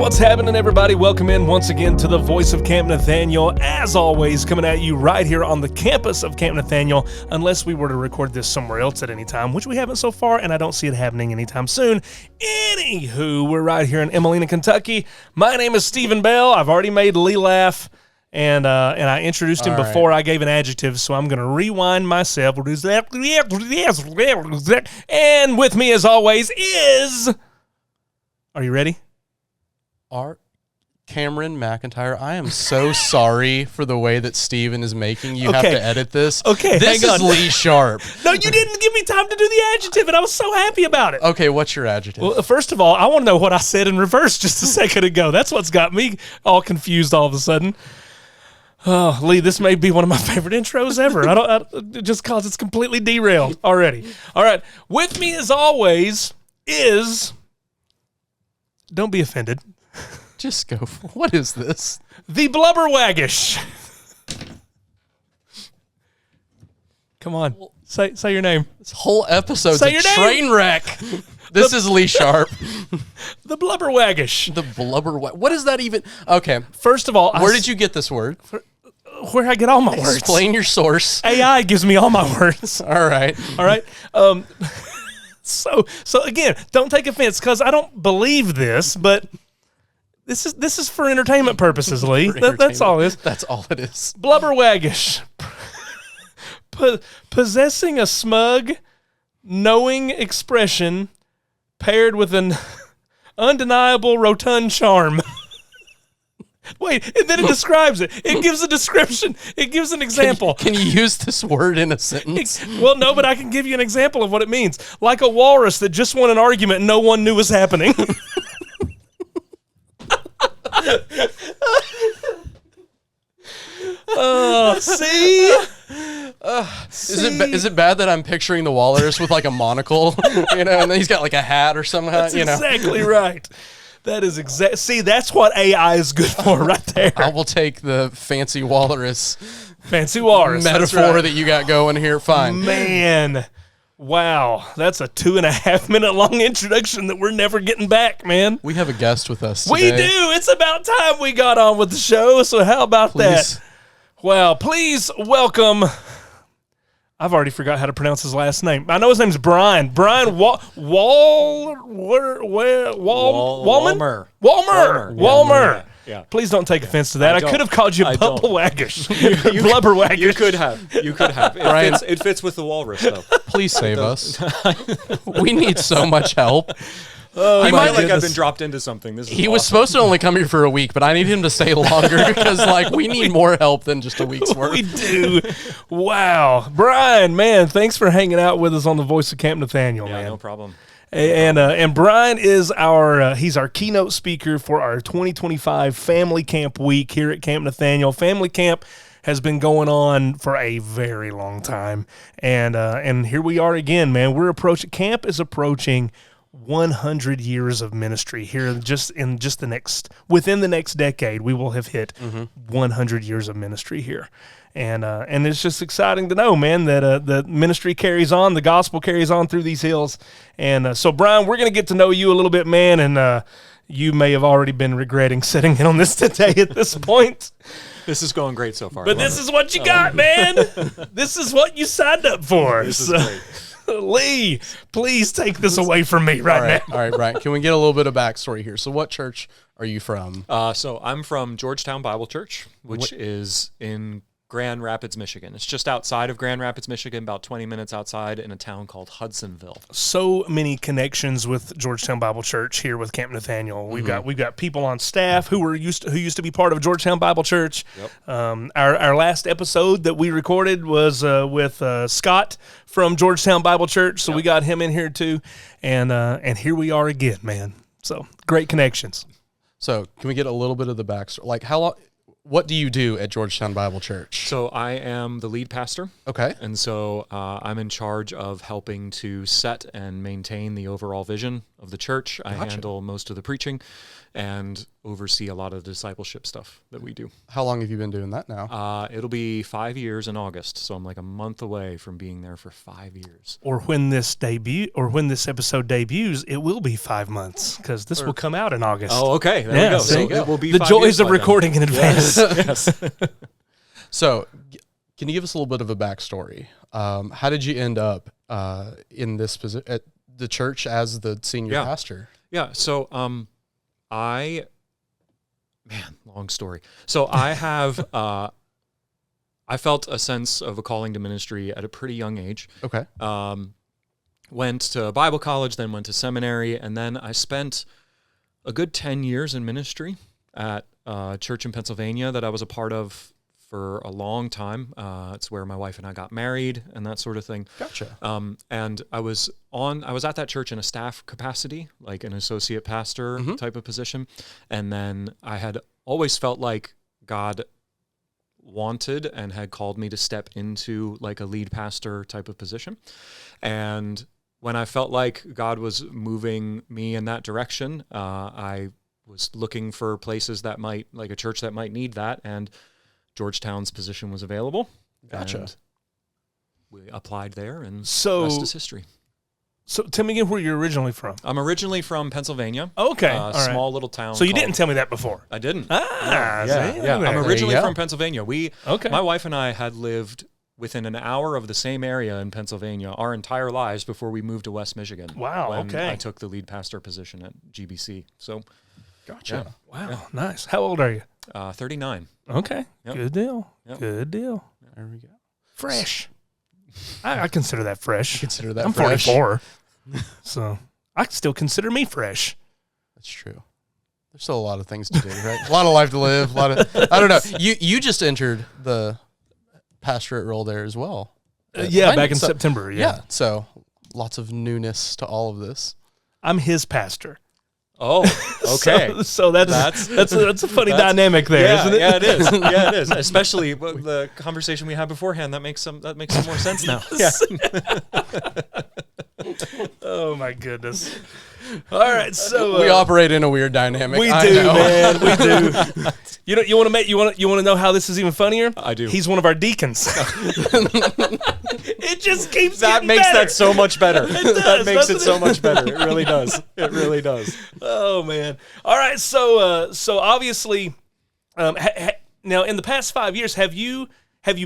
What's happening, everybody? Welcome in once again to the Voice of Camp Nathaniel. As always, coming at you right here on the campus of Camp Nathaniel, unless we were to record this somewhere else at any time, which we haven't so far, and I don't see it happening anytime soon. Anywho, we're right here in Emelina, Kentucky. My name is Stephen Bell. I've already made Lee laugh, and I introduced him before I gave an adjective, so I'm going to rewind myself. And with me, as always, is... Are you ready? Cameron McIntyre, I am so sorry for the way that Steven is making you have to edit this. Okay, this is Lee Sharp. No, you didn't give me time to do the adjective, and I was so happy about it. Okay, what's your adjective? Well, first of all, I want to know what I said in reverse just a second ago. That's what's got me all confused all of a sudden. Oh, Lee, this may be one of my favorite intros ever. Just because it's completely derailed already. All right, with me as always is... Don't be offended. Just go. What is this? The Blubberwaggish. Come on, say your name. This whole episode's a train wreck. This is Lee Sharp. The Blubberwaggish. The Blubberwaggish. What is that even? Okay. First of all, where did you get this word? Where I get all my words. Explain your source. AI gives me all my words. All right. So again, don't take offense because I don't believe this, but this is for entertainment purposes, Lee. That's all it is. That's all it is. Blubberwaggish. Possessing a smug, knowing expression paired with an undeniable rotund charm. Wait, and then it describes it. It gives a description. It gives an example. Can you use this word in a sentence? Well, no, but I can give you an example of what it means. Like a walrus that just won an argument and no one knew was happening. See? Is it bad that I'm picturing the walrus with like a monocle, and then he's got like a hat or something? That's exactly right. That is See, that's what AI is good for right there. I will take the fancy walrus metaphor that you got going here. Fine. Man, wow. That's a 2.5 minute long introduction that we're never getting back, man. We have a guest with us We today. do. It's about time we got on with the show, so how about that? Well, please welcome... I've already forgot how to pronounce his last name. I know his name's Bryan. Bryan Walmer. Walmer. Yeah. Please don't take offense to that. I could have called you Blubberwaggish. Blubberwaggish. You could have. Brian, it fits with the walrus, though. Please save us. We need so much help. He might I've been dropped into something. He was supposed to only come here for a week, but I need him to stay longer because, we need more help than just a week's worth. We do. Wow. Bryan, man, thanks for hanging out with us on the Voice of Camp Nathaniel, man. No problem. And Bryan is he's our keynote speaker for our 2025 Family Camp Week here at Camp Nathaniel. Family Camp has been going on for a very long time, and here we are again, man. Camp is approaching 100 years of ministry here. Within the next decade, we will have hit 100 years of ministry here. And it's just exciting to know, man, that the ministry carries on, the gospel carries on through these hills. And so, Bryan, we're going to get to know you a little bit, man, and you may have already been regretting sitting in on this today at this point. This is going great so far. But this is what you got, man. This is what you signed up for. This is great. Lee, please take this away from me right now. All right, Bryan, can we get a little bit of backstory here? So what church are you from? So I'm from Georgetown Bible Church, which is in Grand Rapids, Michigan. It's just outside of Grand Rapids, Michigan, about 20 minutes outside in a town called Hudsonville. So many connections with Georgetown Bible Church here with Camp Nathaniel. We've got people on staff who used to be part of Georgetown Bible Church. Yep. Our last episode that we recorded was with Scott from Georgetown Bible Church, so we got him in here too. And here we are again, man. So great connections. So can we get a little bit of the backstory? How long? What do you do at Georgetown Bible Church? So I am the lead pastor. Okay. And so I'm in charge of helping to set and maintain the overall vision of the church. I handle most of the preaching and oversee a lot of the discipleship stuff that we do. How long have you been doing that now? It'll be 5 years in August, so I'm like a month away from being there for 5 years. Or when this episode debuts, it will be 5 months because this will come out in August. Oh, okay. There we go. So it will be the 5 joys years of by then. recording in advance. Yes. So, can you give us a little bit of a backstory? How did you end up in this position at the church as the senior pastor? Yeah. So, long story. So I have, I felt a sense of a calling to ministry at a pretty young age. Okay. Went to Bible college, then went to seminary, and then I spent a good 10 years in ministry at a church in Pennsylvania that I was a part of for a long time. It's where my wife and I got married and that sort of thing. Gotcha. And I was at that church in a staff capacity, like an associate pastor type of position. And then I had always felt like God wanted and had called me to step into like a lead pastor type of position. And when I felt like God was moving me in that direction, I was looking for places that might, like a church that might need that. And Georgetown's position was available. Gotcha. And we applied there, and So- the rest is history. So tell me again where you're originally from. I'm originally from Pennsylvania. Okay. All right. Small little town. So you called- didn't tell me that before. I didn't. Ah, Yeah. see? I'm There originally you go. from Pennsylvania. Okay. My wife and I had lived within an hour of the same area in Pennsylvania our entire lives before we moved to West Michigan. Wow, when okay. I took the lead pastor position at GBC. So, Gotcha. Wow, nice. How old are you? 39. Okay. Yep. Good deal. Yep. Good deal. There we go. Fresh. I consider that fresh. Consider that I'm fresh. 44. So I still consider me fresh. That's true. There's still a lot of things to do, right? A lot of life to live. A lot of I don't know. You just entered the pastorate role there as well. Yeah, Right? back in So- September. Yeah. So lots of newness to all of this. I'm his pastor. Oh, okay. So that's a funny that's- dynamic there, Yeah, isn't it? yeah, it is. Yeah, it is. Especially the conversation we had beforehand. That makes some more sense now. Yeah. Oh my goodness. All right, so We operate in a weird dynamic. we I do, know. man. We do. You want to know how this is even funnier? I do. He's one of our deacons. It just keeps That getting makes better. that so much better. does, That makes doesn't it so it? much better. It really does. It really does. Oh man! All right, so obviously, now in the past 5 years, have you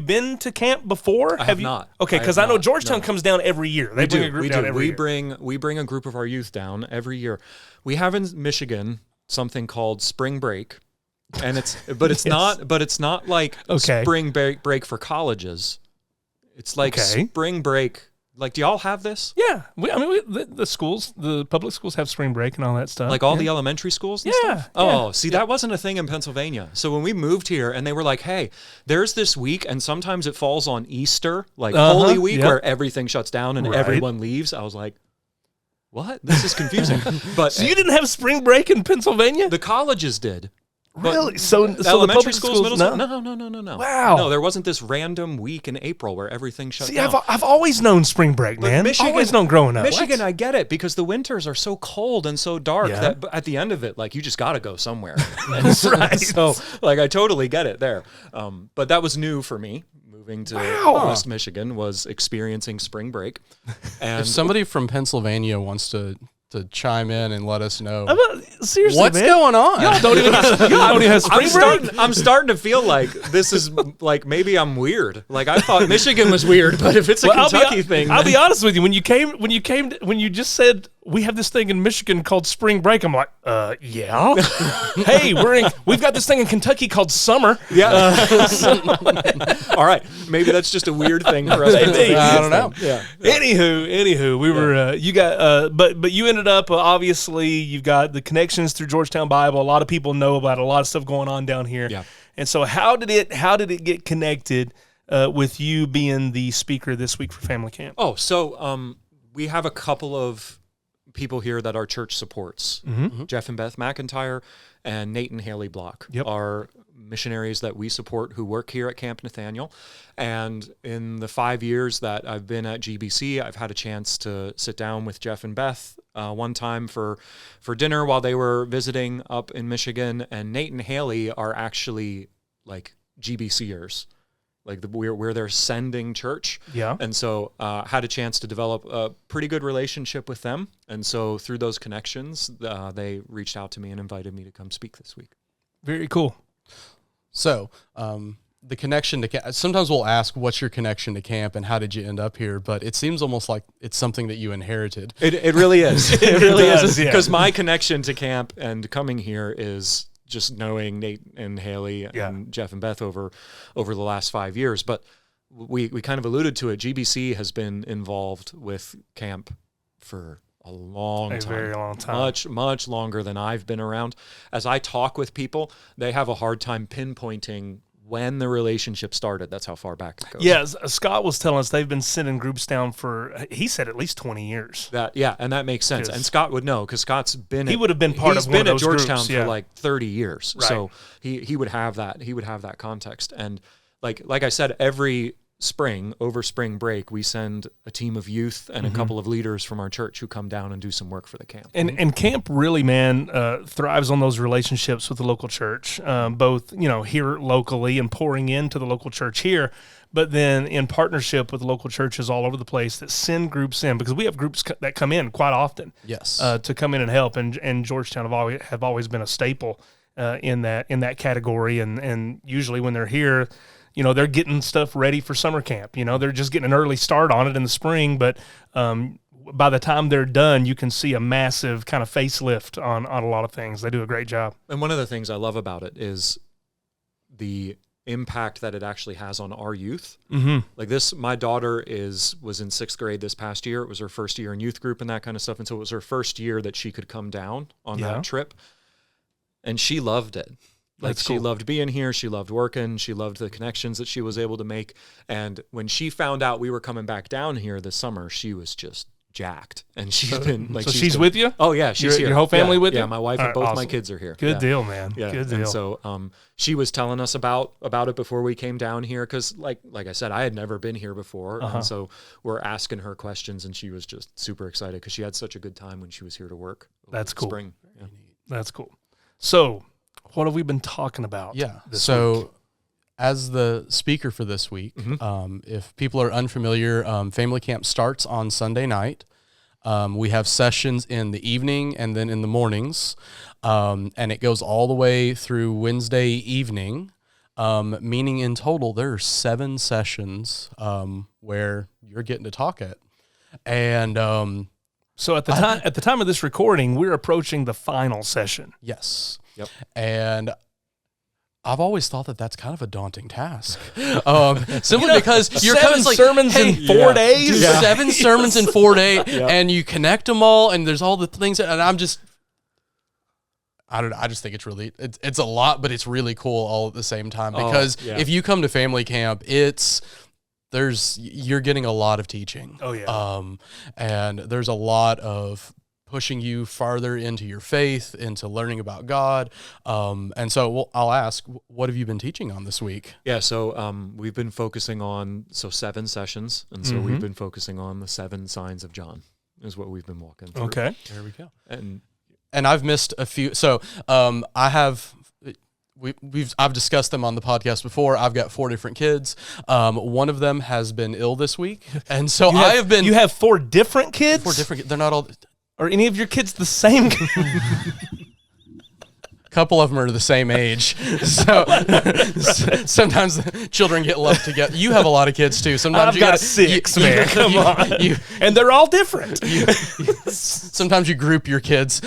been to camp before? I have not. Okay, I because have I know not, Georgetown no. comes down every year. They bring a group down every year. We bring a group of our youth down every year. We have in Michigan something called spring break, and it's not like Okay. spring break for colleges. It's like Okay. spring break. Like, do y'all have this? Yeah, the schools, the public schools have spring break and all that stuff. Like all the elementary schools and Yeah, stuff? Oh, yeah. see, that wasn't a thing in Pennsylvania. So when we moved here and they were like, hey, there's this week, and sometimes it falls on Easter, like Holy Week, yep. where everything shuts down and Right. everyone leaves. I was like, what? This is confusing. But So you didn't have spring break in Pennsylvania? the colleges did. But Really? So the elementary public schools, middle school? no? No. Wow. No, there wasn't this random week in April where everything shut See, down. I've always known spring break, man. Michigan- Always known growing up. Michigan, I get it, because the winters are so cold and so dark Yeah. that at the end of it, like, you just got to go somewhere. Right. So, like, I totally get it there. But that was new for me. Moving to West Michigan was experiencing spring break. And If somebody from Pennsylvania wants to chime in and let us know Seriously, what's man. going on. Y'all don't even have spring break? I'm starting to feel like this is like maybe I'm weird. Like, I thought Michigan was weird, but if it's a Kentucky thing, I'll be honest with you. When you just said we have this thing in Michigan called spring break, I'm like, yeah. Hey, we've got this thing in Kentucky called summer. yeah. All right, maybe that's just a weird thing for us. Maybe. I don't know. Yeah. Anywho, we were you got but you ended up obviously you've got the connections through Georgetown Bible. A lot of people know about a lot of stuff going on down here. Yeah. And so how did it get connected with you being the speaker this week for family camp? Oh, so we have a couple of people here that our church supports. Jeff and Beth McIntyre and Nate and Haley Block are missionaries that we support who work here at Camp Nathaniel. And in the 5 years that I've been at GBC, I've had a chance to sit down with Jeff and Beth one time for dinner while they were visiting up in Michigan. And Nate and Haley are actually like GBCers. Like we're their sending church. Yeah. And so had a chance to develop a pretty good relationship with them. And so through those connections, they reached out to me and invited me to come speak this week. Very cool. So the connection to camp, sometimes we'll ask, what's your connection to camp and how did you end up here? But it seems almost like it's something that you inherited. It really is. It really is. Yeah. Because my connection to camp and coming here is just knowing Nate and Haley and Jeff and Beth over the last 5 years. But we kind of alluded to it. GBC has been involved with camp for a long time. Very long time. Much longer than I've been around. As I talk with people, they have a hard time pinpointing when the relationship started. That's how far back it goes. Yeah, Scott was telling us they've been sending groups down for, he said, at least 20 years. And that makes sense. And Scott would know because Scott's been. He would have been part of one of those groups. He's been at Georgetown for like 30 years, right. So he would have that. He would have that context. And like I said, every spring, over spring break, we send a team of youth and a couple of leaders from our church who come down and do some work for the camp. And camp really, man, thrives on those relationships with the local church, both, here locally and pouring into the local church here, but then in partnership with local churches all over the place that send groups in, because we have groups that come in quite often. Yes. To come in and help, and Georgetown have always been a staple in that category, and usually when they're here, they're getting stuff ready for summer camp. They're just getting an early start on it in the spring, but by the time they're done, you can see a massive kind of facelift on a lot of things. They do a great job. And one of the things I love about it is the impact that it actually has on our youth. Like this, my daughter was in 6th grade this past year. It was her first year in youth group and that kind of stuff. And so it was her first year that she could come down on that trip. And she loved it. Like she loved being here. She loved working. She loved the connections that she was able to make. And when she found out we were coming back down here this summer, she was just jacked. And she's been like, so she's with you? Oh yeah, she's here. Your whole family with you? Yeah, my wife and both awesome. my kids are here. Good deal, man. Yeah. Good deal. And so she was telling us about it before we came down here because like I said, I had never been here before, and so we're asking her questions, and she was just super excited because she had such a good time when she was here to work. That's cool. Spring. Yeah. That's cool. So, what have we been talking about? Yeah. This So, week? as the speaker for this week, if people are unfamiliar, family camp starts on Sunday night. We have sessions in the evening and then in the mornings, and it goes all the way through Wednesday evening, meaning in total there are 7 sessions where you're getting to talk at. And so at the time of this recording, we're approaching the final session. yes. Yep. And I've always thought that that's kind of a daunting task, simply because you're coming like sermons in 4 days, 7 sermons in 4 days, and you connect them all, and there's all the things, and I just think it's really it's a lot, but it's really cool all at the same time because if you come to family camp, you're getting a lot of teaching. Oh yeah, and there's a lot of pushing you farther into your faith, into learning about God. And so I'll ask, what have you been teaching on this week? Yeah, so we've been focusing on 7 sessions, and so we've been focusing on the 7 signs of John is what we've been walking through. Okay. There we go. And I've missed a few. So I've discussed them on the podcast before. I've got 4 different kids. One of them has been ill this week, and so You have 4 different kids? 4 different. They're not all. Are any of your kids the same? A couple of them are the same age, so sometimes the children get lumped together. You have a lot of kids too. Sometimes I've got 6, man. Come on, and they're all different. Sometimes you group your kids.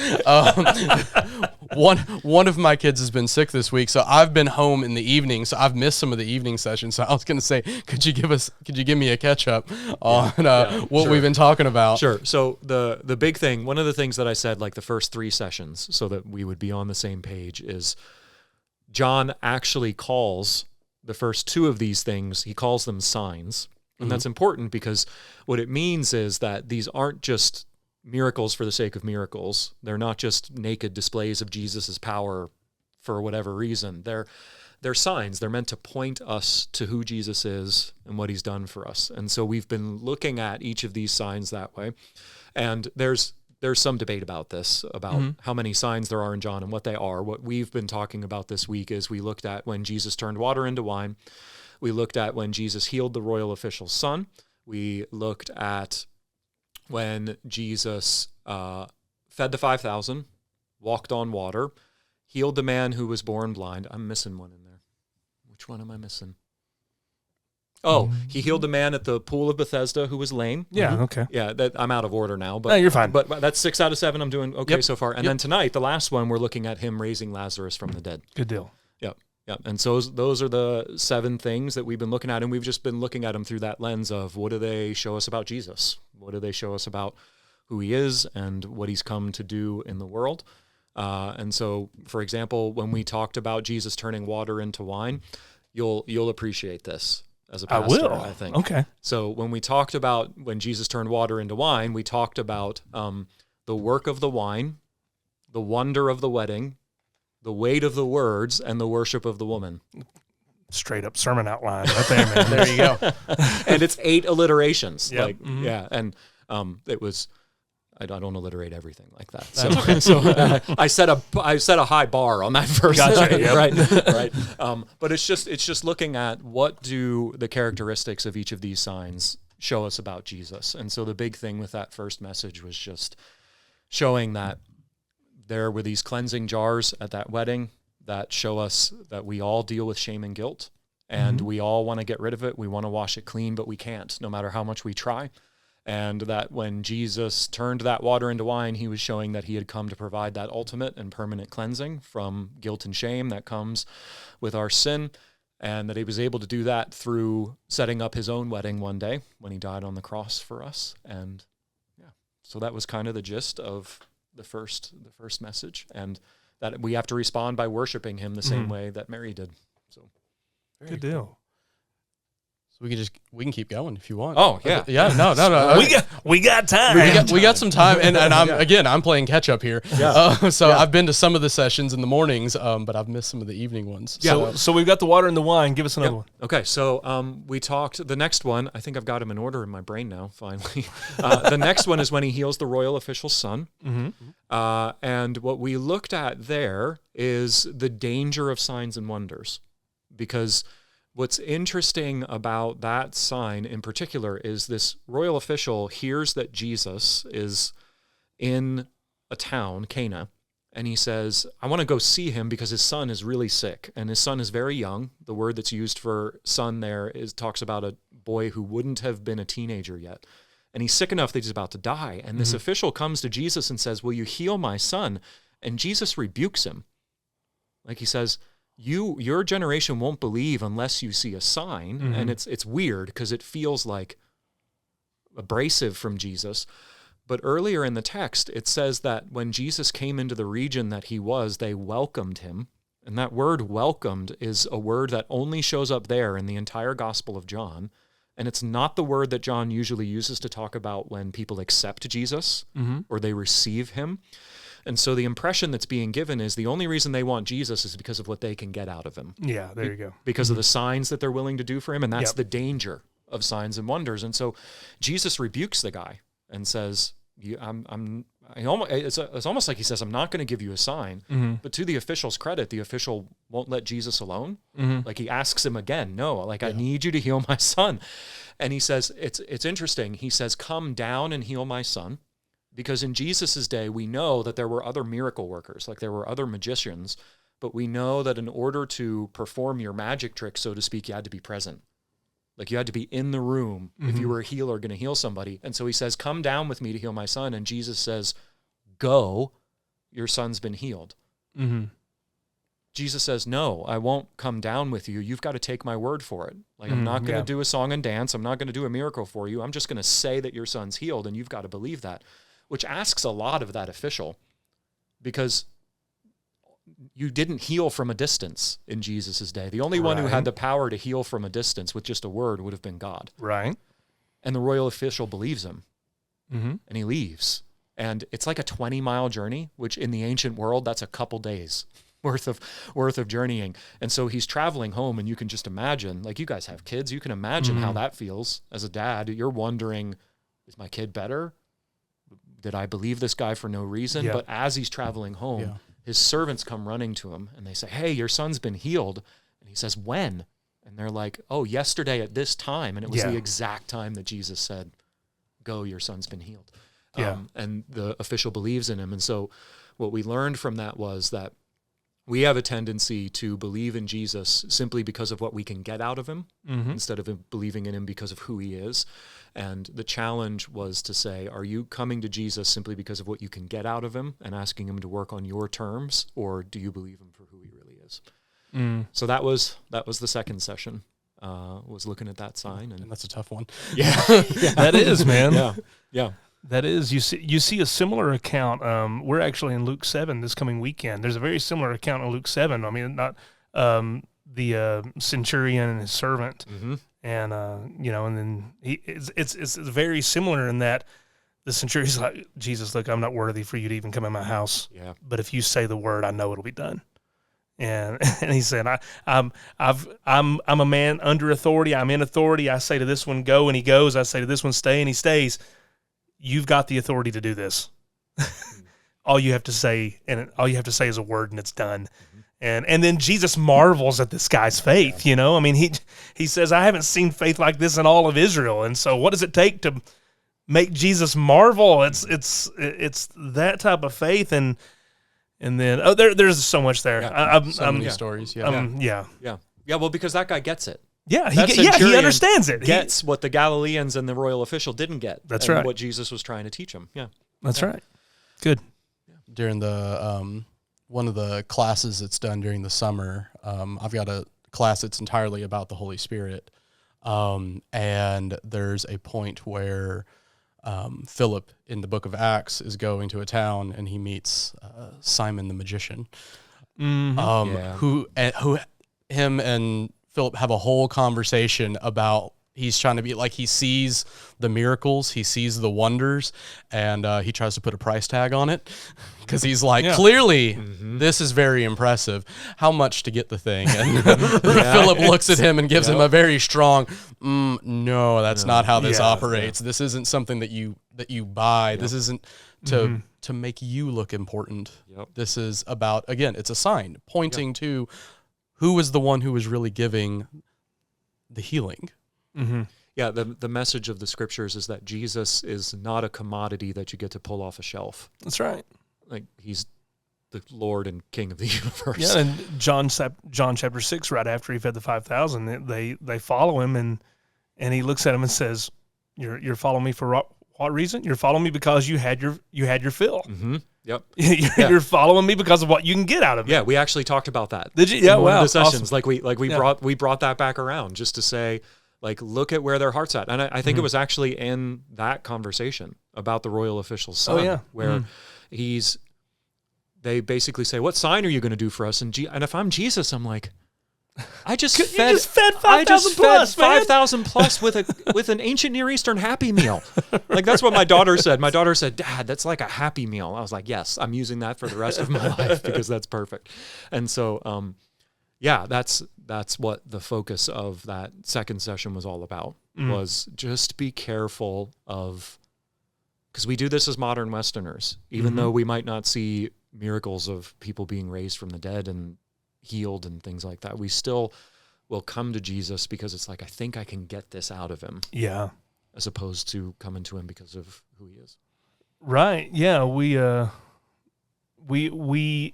One of my kids has been sick this week, so I've been home in the evening. So I've missed some of the evening sessions. So I was going to say, could you give me a catch up on what we've been talking about? Sure. So the big thing, one of the things that I said, like the first 3 sessions, so that we would be on the same page, is John actually calls the first 2 of these things, he calls them signs. And that's important because what it means is that these aren't just miracles for the sake of miracles. They're not just naked displays of Jesus's power for whatever reason. They're signs. They're meant to point us to who Jesus is and what he's done for us. And so we've been looking at each of these signs that way. And there's some debate about this, about how many signs there are in John and what they are. What we've been talking about this week is we looked at when Jesus turned water into wine. We looked at when Jesus healed the royal official's son. We looked at when Jesus fed the 5,000, walked on water, healed the man who was born blind. I'm missing one in there. Which one am I missing? Oh, he healed the man at the pool of Bethesda who was lame. Yeah, okay. Yeah, I'm out of order now. But No, you're fine. But that's 6 out of 7. I'm doing okay so far. And then tonight, the last one, we're looking at him raising Lazarus from the dead. Good deal. Yep. And so those are the 7 things that we've been looking at, and we've just been looking at them through that lens of what do they show us about Jesus? What do they show us about who he is and what he's come to do in the world? And so, for example, when we talked about Jesus turning water into wine, you'll appreciate this as a pastor, I think. Okay. So when we talked about when Jesus turned water into wine, we talked about the work of the wine, the wonder of the wedding, the weight of the words, and the worship of the woman. Straight up sermon outline right there, man. There you go. And it's 8 alliterations. Yep. Yeah. And it was, I don't alliterate everything like that. So, I set a high bar on that first. Gotcha. Yep. Right. But it's just looking at what do the characteristics of each of these signs show us about Jesus. And so the big thing with that first message was just showing that there were these cleansing jars at that wedding that show us that we all deal with shame and guilt, and we all want to get rid of it. We want to wash it clean, but we can't, no matter how much we try. And that when Jesus turned that water into wine, he was showing that he had come to provide that ultimate and permanent cleansing from guilt and shame that comes with our sin, and that he was able to do that through setting up his own wedding one day when he died on the cross for us. And so that was kind of the gist of the first message, and that we have to respond by worshiping him the same way that Mary did. So Good deal. So we can keep going if you want. Oh yeah, No. We got time. We got some time, and I'm playing catch up here. Yeah. I've been to some of the sessions in the mornings, but I've missed some of the evening ones. Yeah. So we've got the water and the wine. Give us another one. Okay, so we talked, the next one, I think I've got them in order in my brain now, finally. The next one is when he heals the royal official's son. And what we looked at there is the danger of signs and wonders. Because what's interesting about that sign in particular is this royal official hears that Jesus is in a town, Cana, and he says, I want to go see him because his son is really sick, and his son is very young. The word that's used for son there talks about a boy who wouldn't have been a teenager yet, and he's sick enough that he's about to die. And this official comes to Jesus and says, will you heal my son? And Jesus rebukes him. Like he says, your generation won't believe unless you see a sign. And it's weird because it feels like abrasive from Jesus. But earlier in the text, it says that when Jesus came into the region that he was, they welcomed him. And that word welcomed is a word that only shows up there in the entire Gospel of John. And it's not the word that John usually uses to talk about when people accept Jesus or they receive him. And so the impression that's being given is the only reason they want Jesus is because of what they can get out of him. Yeah, there you go. Because of the signs that they're willing to do for him, and that's the danger of signs and wonders. And so Jesus rebukes the guy and says, it's almost like he says, I'm not going to give you a sign. But to the official's credit, the official won't let Jesus alone. Like he asks him again, I need you to heal my son. And he says, it's interesting. He says, come down and heal my son. Because in Jesus' day, we know that there were other miracle workers, like there were other magicians, but we know that in order to perform your magic trick, so to speak, you had to be present. Like you had to be in the room if you were a healer going to heal somebody. And so he says, come down with me to heal my son. And Jesus says, go, your son's been healed. Jesus says, no, I won't come down with you. You've got to take my word for it. Like I'm not going to do a song and dance. I'm not going to do a miracle for you. I'm just going to say that your son's healed, and you've got to believe that. Which asks a lot of that official, because you didn't heal from a distance in Jesus' day. The only one who had the power to heal from a distance with just a word would have been God. Right. And the royal official believes him, and he leaves. And it's like a 20-mile journey, which in the ancient world, that's a couple days worth of journeying. And so he's traveling home, and you can just imagine, like, you guys have kids, you can imagine how that feels as a dad. You're wondering, is my kid better? Did I believe this guy for no reason? But as he's traveling home, his servants come running to him, and they say, hey, your son's been healed. And he says, when? And they're like, oh, yesterday at this time. And it was the exact time that Jesus said, go, your son's been healed. And the official believes in him. And so what we learned from that was that we have a tendency to believe in Jesus simply because of what we can get out of him, instead of believing in him because of who he is. And the challenge was to say, are you coming to Jesus simply because of what you can get out of him and asking him to work on your terms, or do you believe him for who he really is? So that was the second session, was looking at that sign. And that's a tough one. Yeah. That is, man. Yeah. That is. You see a similar account. We're actually in Luke 7 this coming weekend. There's a very similar account in Luke 7. I mean, not the centurion and his servant, and and then it's very similar in that the centurion's like, Jesus, look, I'm not worthy for you to even come in my house. Yeah. But if you say the word, I know it'll be done. And he said, I'm a man under authority. I'm in authority. I say to this one, go, and he goes. I say to this one, stay, and he stays. You've got the authority to do this. All you have to say is a word, and it's done. And then Jesus marvels at this guy's faith. I mean, he says, I haven't seen faith like this in all of Israel. And so, what does it take to make Jesus marvel? It's that type of faith, and then there's so much there. So many stories. Yeah. Well, because that guy gets it. Yeah, he understands it. Gets what the Galileans and the royal official didn't get. That's right. What Jesus was trying to teach him. Yeah, that's right. Good. During the one of the classes that's done during the summer, I've got a class that's entirely about the Holy Spirit, and there's a point where Philip in the book of Acts is going to a town, and he meets Simon the magician, who him and Philip have a whole conversation about, he's trying to be like, he sees the miracles, he sees the wonders, and he tries to put a price tag on it because he's like, clearly this is very impressive. How much to get the thing? And Philip looks at him and gives him a very strong, no, that's not how this operates. This isn't something that you buy. This isn't to make you look important. This is about, again, it's a sign pointing to who is the one who is really giving the healing. Yeah, the message of the scriptures is that Jesus is not a commodity that you get to pull off a shelf. That's right. Like, he's the Lord and King of the universe. Yeah, and John chapter 6, right after he fed the 5,000, they follow him, and he looks at him and says, "You're following me for what reason? You're following me because you had your fill." Yep. You're following me because of what you can get out of it. Yeah, we actually talked about that. Did you? Yeah, in one of the Awesome. sessions. Like we brought that back around just to say, like, look at where their heart's at. And I think it was actually in that conversation about the royal official's son, where they basically say, what sign are you going to do for us? And if I'm Jesus, I'm like, I just fed 5,000 plus, 5,000 plus with an ancient Near Eastern Happy Meal. Like, that's what my daughter said. My daughter said, Dad, that's like a Happy Meal. I was like, yes, I'm using that for the rest of my life because that's perfect. And so, that's what the focus of that second session was all about, was just be careful of, because we do this as modern Westerners, even though we might not see miracles of people being raised from the dead and healed and things like that, we still will come to Jesus because it's like, I think I can get this out of him. Yeah. As opposed to coming to him because of who he is. Right. Yeah. We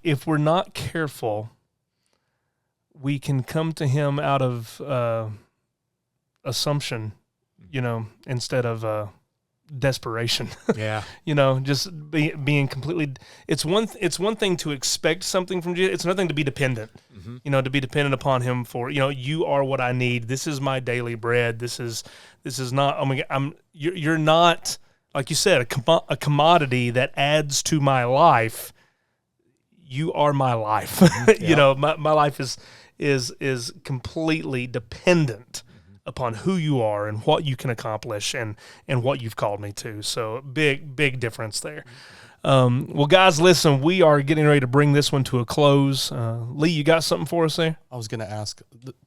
if we're not careful, we can come to him out of assumption, instead of desperation. Yeah. Just being completely. It's one thing to expect something from Jesus. It's another thing to be dependent. To be dependent upon him for, you are what I need. This is my daily bread. This is not. Oh my God, you're not, like you said, a commodity that adds to my life. You are my life. My life is completely dependent upon who you are and what you can accomplish and what you've called me to. So big difference there. Well, guys, listen, we are getting ready to bring this one to a close. Lee, you got something for us there? I was going to ask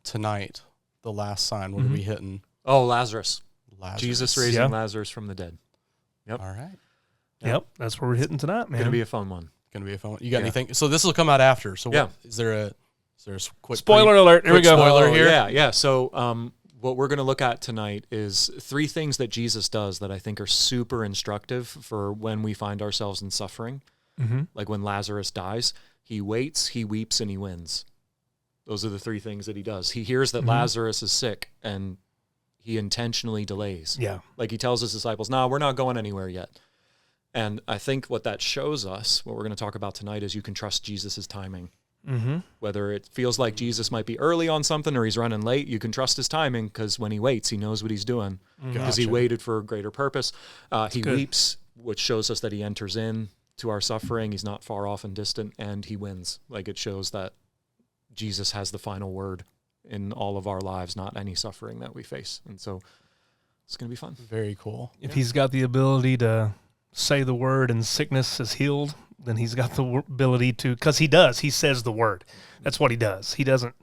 tonight, the last sign, what are we hitting? Oh, Lazarus. Lazarus. Jesus raising Lazarus from the dead. Yep. All right. Yep, that's what we're hitting tonight, man. Going to be a fun one. Going to be a fun one. You got anything? So this will come out after. So what, is there a quick spoiler alert? Here we go. Spoiler here. Yeah. So what we're going to look at tonight is 3 things that Jesus does that I think are super instructive for when we find ourselves in suffering. Mm-hmm. Like when Lazarus dies, he waits, he weeps, and he wins. Those are the 3 things that he does. He hears that Lazarus is sick, and he intentionally delays. Yeah. Like he tells his disciples, no, we're not going anywhere yet. And I think what that shows us, what we're going to talk about tonight, is you can trust Jesus' timing. Mm-hmm. Whether it feels like Jesus might be early on something or he's running late, you can trust his timing, because when he waits, he knows what he's doing, because he waited for a greater purpose. He weeps, which shows us that he enters in to our suffering. He's not far off and distant, and he wins. Like it shows that Jesus has the final word in all of our lives, not any suffering that we face. And so it's going to be fun. Very cool. If he's got the ability to say the word and sickness is healed, then he's got the ability to, because he does. He says the word. That's what he does. He doesn't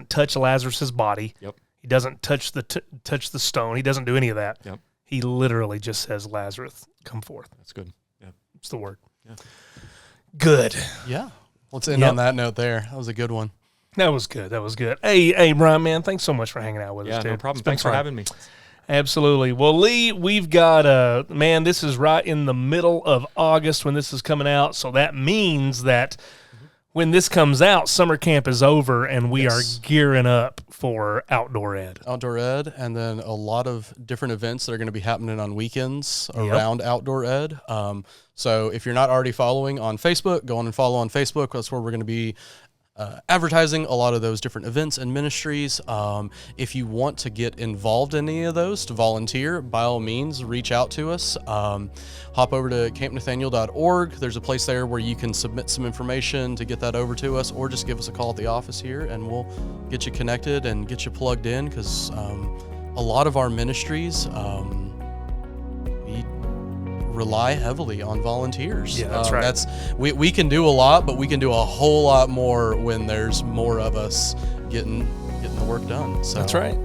touch Lazarus's body. Yep. He doesn't touch the stone. He doesn't do any of that. Yep. He literally just says, Lazarus, come forth. That's good. Yeah. It's the word. Yeah. Good. Yeah. Let's end on that note there. That was a good one. That was good. Hey, Bryan, man, thanks so much for hanging out with us, dude. Yeah, no problem. It's been Thanks for fun. having me. Absolutely. Well, Lee, we've got man, this is right in the middle of August when this is coming out. So that means that when this comes out, summer camp is over and we are gearing up for Outdoor Ed. Outdoor Ed, and then a lot of different events that are going to be happening on weekends around Outdoor Ed. So if you're not already following on Facebook, go on and follow on Facebook. That's where we're going to be advertising a lot of those different events and ministries. If you want to get involved in any of those, to volunteer, by all means, reach out to us. Hop over to campnathaniel.org. There's a place there where you can submit some information to get that over to us, or just give us a call at the office here and we'll get you connected and get you plugged in, because a lot of our ministries, we rely heavily on volunteers. Yeah, that's right. We can do a lot, but we can do a whole lot more when there's more of us getting the work done. So that's right.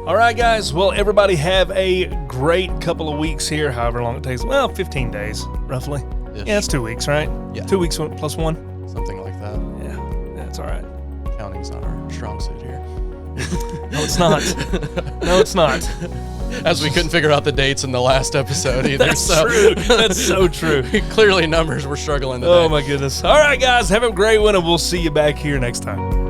All right, guys. Well, everybody have a great couple of weeks here, however long it takes. Well, 15 days, roughly. Ish. Yeah, it's 2 weeks, right? Yeah. 2 weeks plus 1. Something like that. Yeah, that's all right. Counting's not our strong suit here. No, it's not. No, it's not. As we couldn't figure out the dates in the last episode either. That's true. That's so true. Clearly numbers we're struggling today. Oh, my goodness. All right, guys. Have a great one, and we'll see you back here next time.